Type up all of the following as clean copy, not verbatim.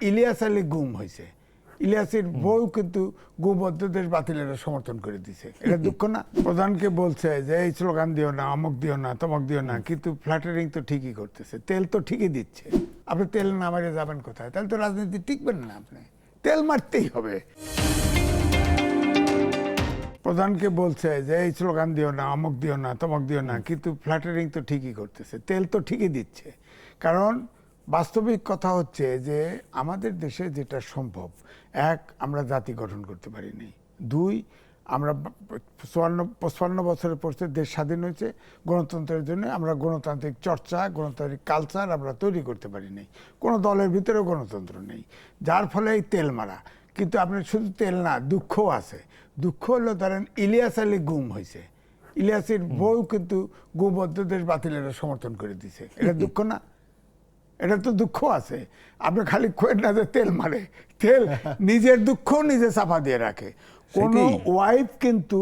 ইলিয়াস আলী গুম হয়েছে, ইলিয়াসের বউ কিন্তু গুম অধ্যাদেশ বাতিলের সমর্থন করে দিছে। এটা দুঃখ না? প্রধানকে বলছে যে এই স্লোগান দিও না, অমুক দিও না, তমক দিও না, কিন্তু ফ্ল্যাটারিং তো ঠিকই করতেছে, তেল তো ঠিকই দিচ্ছে। আপনি তেল না মারে যাবেন কোথায়? তাহলে তো রাজনীতি টিকবেন না। আপনি তেল মারতেই হবে। প্রধানকে বলছে যে এই স্লোগান দিও না, অমুক দিও না, তমক দিও না, কিন্তু ফ্ল্যাটারিং তো ঠিকই করতেছে, তেল তো ঠিকই দিচ্ছে। কারণ বাস্তবিক কথা হচ্ছে যে আমাদের দেশে যেটা সম্ভব, এক, আমরা জাতি গঠন করতে পারিনি। দুই, আমরা 55 বছরের পর দেশ স্বাধীন হয়েছে গণতন্ত্রের জন্য, আমরা গণতান্ত্রিক চর্চা, গণতান্ত্রিক কালচার আমরা তৈরি করতে পারিনি। কোনো দলের ভিতরেও গণতন্ত্র নেই, যার ফলে এই তেল মারা। কিন্তু আপনার শুধু তেল না, দুঃখও আছে। দুঃখ হলো ধরেন ইলিয়াস আলী গুম হয়েছে, ইলিয়াসের বউ কিন্তু গুম অধ্যাদেশ বাতিলের সমর্থন করে দিছে। এটা দুঃখ না? এটা তো দুঃখ আছে। আপনি খালি খোয়েন না যে তেল মারে, তেল নিজের দুঃখ নিজে চাপা দিয়ে রাখে। কোনো ওয়াইফ কিন্তু,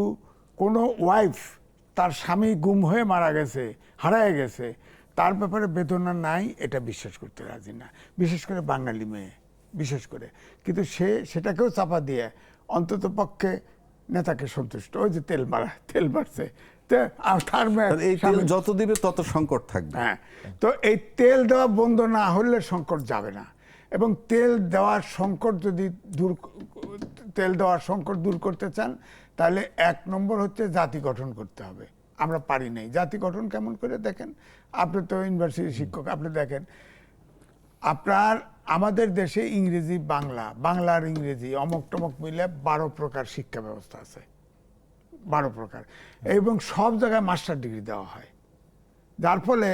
কোনো ওয়াইফ তার স্বামী গুম হয়ে মারা গেছে, হারায় গেছে, তার ব্যাপারে বেদনা নাই, এটা বিশ্বাস করতে রাজি না, বিশেষ করে বাঙালি মেয়ে বিশেষ করে। কিন্তু সে সেটাকেও চাপা দিয়ে অন্তত পক্ষে নেতাকে সন্তুষ্ট, ওই যে তেল মারা, তেল মারছে, যত দিবে তত সংকট থাকবে। হ্যাঁ, তো এই তেল দেওয়া বন্ধ না হলে সংকট যাবে না। এবং তেল দেওয়ার সংকট যদি তেল দেওয়ার সংকট দূর করতে চান, তাহলে 1 নম্বর হচ্ছে জাতি গঠন করতে হবে। আমরা পারি নাই। জাতি গঠন কেমন করে দেখেন, আপনি তো ইউনিভার্সিটি শিক্ষক, আপনি দেখেন আপনার আমাদের দেশে ইংরেজি, বাংলা, বাংলার ইংরেজি অমক টমক মিলে 12 প্রকার শিক্ষা ব্যবস্থা আছে, 12 প্রকার, এবং সব জায়গায় মাস্টার ডিগ্রি দেওয়া হয়। যার ফলে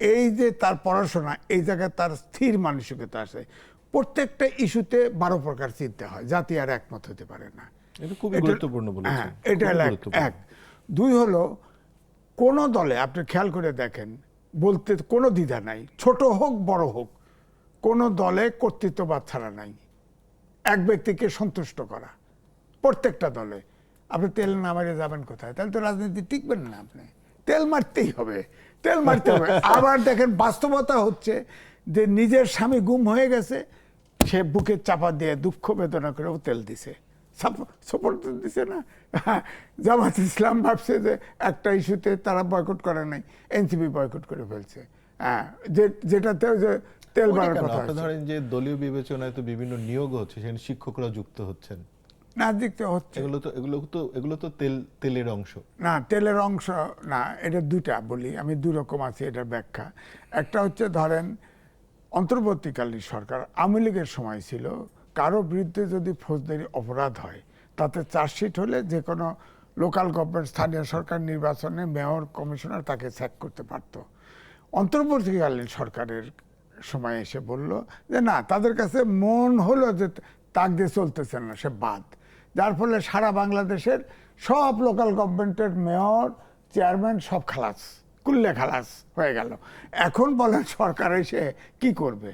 এই যে তার পড়াশোনা, এই জায়গায় তার স্থির মানসিকতা আছে। প্রত্যেকটা ইস্যুতে 12 প্রকার চিন্তা হয়, জাতি আর একমত হতে পারে না। এটা খুবই গুরুত্বপূর্ণ বলেছেন। এটা এক। দুই হলো, কোন দলে আপনি খেয়াল করে দেখেন, বলতে কোনো দ্বিধা নাই, ছোট হোক বড় হোক, কোন দলে কর্তৃত্ববাদ ছাড়া নাই। এক ব্যক্তিকে সন্তুষ্ট করা প্রত্যেকটা দলে। আপনি তেল না মারে যাবেন কোথায়? তাহলে তো রাজনীতি টিকবেন না। আপনি তেল মারতেই হবে, তেল মারতে হবে। আবার দেখেন বাস্তবতা হচ্ছে যে নিজের স্বামী গুম হয়ে গেছে, সে বুকে চাপা দিয়ে দুঃখ বেদনা করেও তেল দিছে, সাপোর্ট দিছে না। জামাত ইসলাম ভাবছে যে একটা ইস্যুতে তারা বয়কট করে নাই, এনসিপি বয়কট করে ফেলছে। যেটাতে যে তেল বাড়ার কথা। ধরেন যে দলীয় বিবেচনায় তো বিভিন্ন নিয়োগ হচ্ছে, সেখানে শিক্ষকরা যুক্ত হচ্ছেন না, দেখতে হচ্ছে। এগুলো তো তেলের অংশ না, তেলের অংশ না। এটা দুইটা বলি আমি, 2 রকম আছে এটার ব্যাখ্যা। একটা হচ্ছে ধরেন অন্তর্বর্তীকালীন সরকার, আওয়ামী লীগের সময় ছিল, কারো বিরুদ্ধে যদি ফৌজদারি অপরাধ হয়, তাতে চার্জশিট হলে যে কোনো লোকাল গভর্নমেন্ট, স্থানীয় সরকার নির্বাচনে মেয়র, কমিশনার তাকে স্যাক করতে পারত। অন্তর্বর্তীকালীন সরকারের সময় এসে বলল যে না, তাদের কাছে মন হলো যে তাক দিয়ে চলতেছে না, সে বাদ। যার ফলে সারা বাংলাদেশের সব লোকাল গভর্নমেন্টের মেয়র, চেয়ারম্যান সব খালাস, কুল্লে খালাস হয়ে গেল। এখন বলেন সরকার এসে কি করবে?